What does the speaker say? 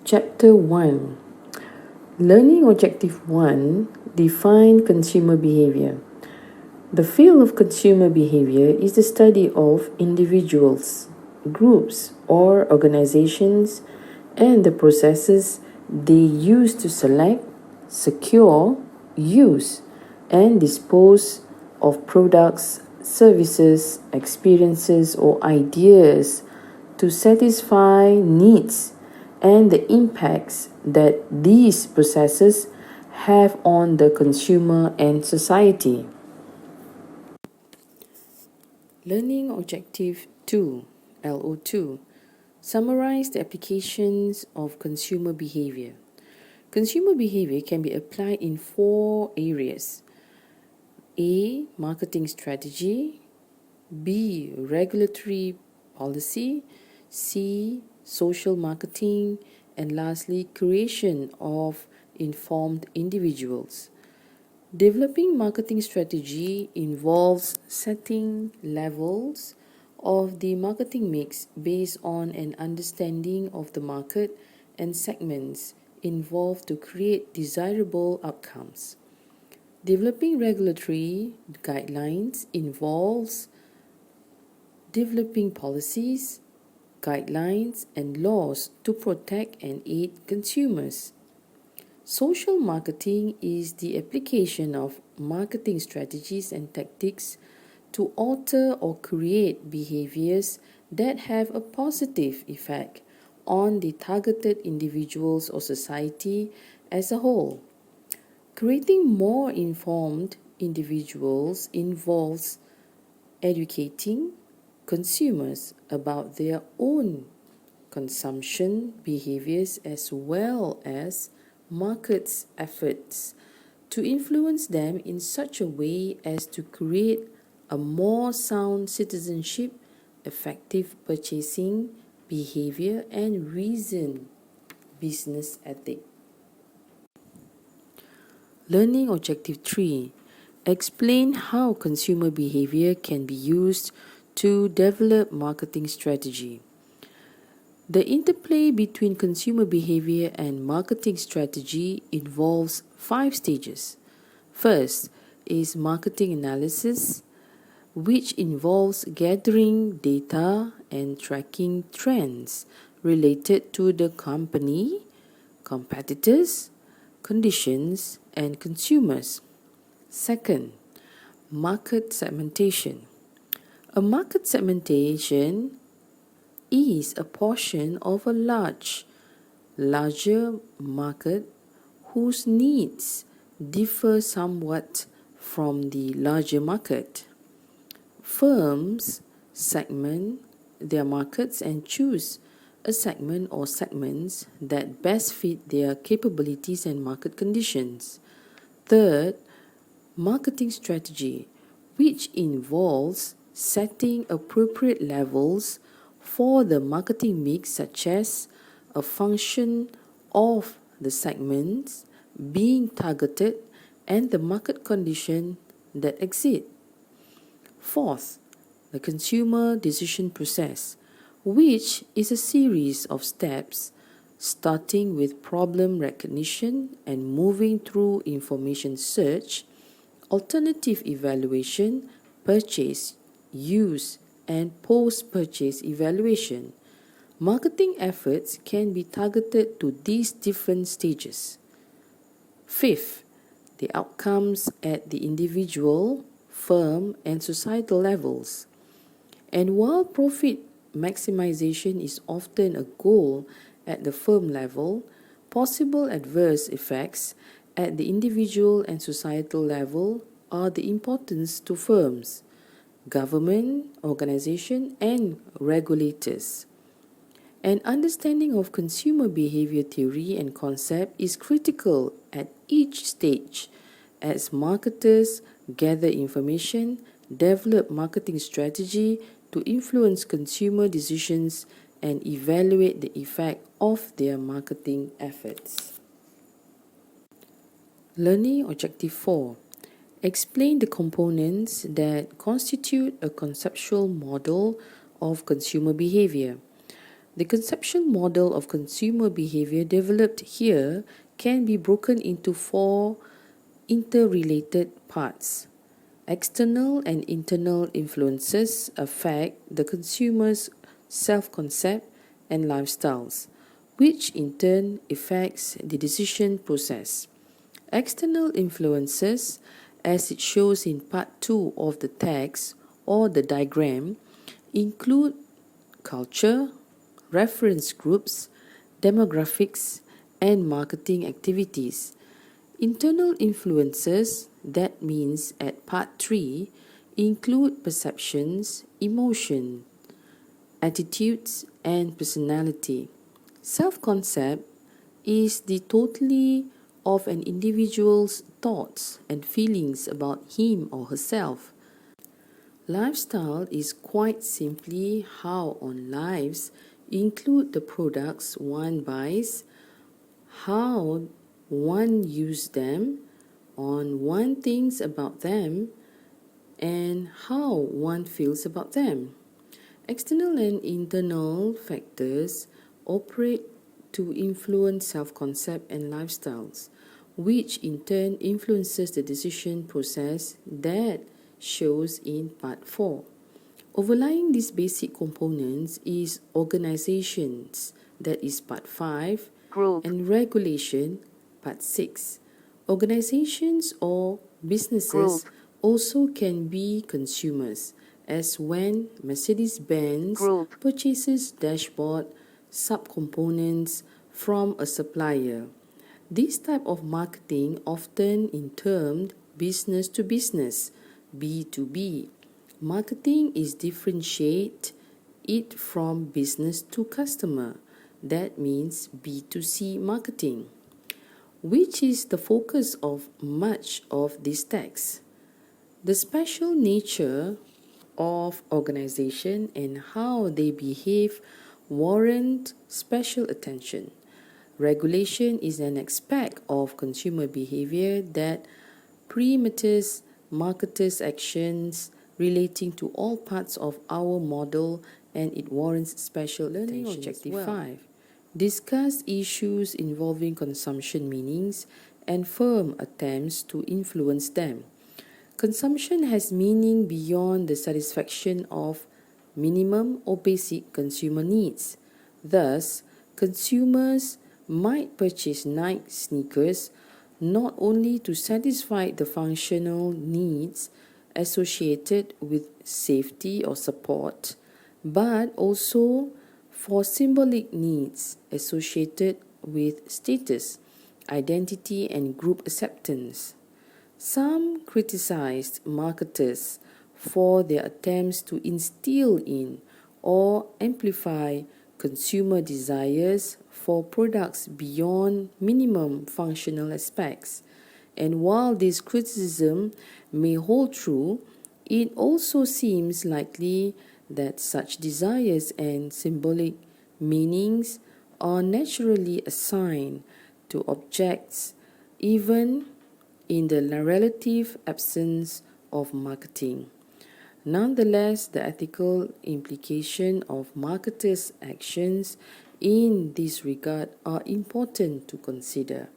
Chapter 1. Learning Objective 1. Define consumer behavior. The field of consumer behavior is the study of individuals, groups, or organizations and the processes they use to select, secure, use, and dispose of products, services, experiences, or ideas to satisfy needs and the impacts that these processes have on the consumer and society. Learning Objective 2, LO2, summarize the applications of consumer behavior. Consumer behavior can be applied in 4 areas: A. Marketing strategy, B. Regulatory policy, C. Social marketing, and lastly, creation of informed individuals. Developing marketing strategy involves setting levels of the marketing mix based on an understanding of the market and segments involved to create desirable outcomes. Developing regulatory guidelines involves developing policies, guidelines, and laws to protect and aid consumers. Social marketing is the application of marketing strategies and tactics to alter or create behaviors that have a positive effect on the targeted individuals or society as a whole. Creating more informed individuals involves educating consumers about their own consumption behaviors as well as markets' efforts to influence them in such a way as to create a more sound citizenship, effective purchasing behavior, and reasoned business ethic. Learning Objective 3. Explain how consumer behavior can be used to develop marketing strategy. The interplay between consumer behavior and marketing strategy involves 5 stages. First is marketing analysis, which involves gathering data and tracking trends related to the company, competitors, conditions, and consumers. Second, market segmentation. A market segmentation is a portion of a larger market whose needs differ somewhat from the larger market. Firms segment their markets and choose a segment or segments that best fit their capabilities and market conditions. Third, marketing strategy, which involves setting appropriate levels for the marketing mix, such as a function of the segments being targeted and the market condition that exist. Fourth, the consumer decision process, which is a series of steps starting with problem recognition and moving through information search, alternative evaluation, purchase, use, and post-purchase evaluation. Marketing efforts can be targeted to these different stages. Fifth, the outcomes at the individual, firm, and societal levels. And while profit maximization is often a goal at the firm level, possible adverse effects at the individual and societal level are the importance to firms, government, organization, and regulators. An understanding of consumer behavior theory and concept is critical at each stage as marketers gather information, develop marketing strategy to influence consumer decisions, and evaluate the effect of their marketing efforts. Learning Objective 4. Explain the components that constitute a conceptual model of consumer behavior. The conceptual model of consumer behavior developed here can be broken into 4 interrelated parts. External and internal influences affect the consumer's self-concept and lifestyles, which in turn affects the decision process. External influences, as it shows in part 2 of the text or the diagram, include culture, reference groups, demographics, and marketing activities. Internal influences, that means at part 3, include perceptions, emotion, attitudes, and personality. Self-concept is the totality of an individual's thoughts and feelings about him or herself. Lifestyle is quite simply how on lives include the products one buys, how one uses them, on one thinks about them, and how one feels about them. External and internal factors operate to influence self-concept and lifestyles, which in turn influences the decision process that shows in part 4. Overlying these basic components is organizations, that is part 5, Group. and regulation, part 6. Organizations or businesses Group. also can be consumers, as when Mercedes-Benz Group. purchases dashboard subcomponents from a supplier. This type of marketing often is termed business to business, B2B. Marketing is differentiate it from business to customer. That means B2C marketing, which is the focus of much of this text. The special nature of organization and how they behave warrant special attention. Regulation is an aspect of consumer behavior that permits marketers' actions relating to all parts of our model, and it warrants special learning. Objective 5. Discuss issues involving consumption meanings and firm attempts to influence them. Consumption has meaning beyond the satisfaction of minimum or basic consumer needs. Thus, consumers might purchase Nike sneakers not only to satisfy the functional needs associated with safety or support, but also for symbolic needs associated with status, identity, and group acceptance. Some criticized marketers for their attempts to instill in or amplify consumer desires for products beyond minimum functional aspects. And while this criticism may hold true, it also seems likely that such desires and symbolic meanings are naturally assigned to objects even in the relative absence of marketing. Nonetheless, the ethical implications of marketers' actions in this regard are important to consider.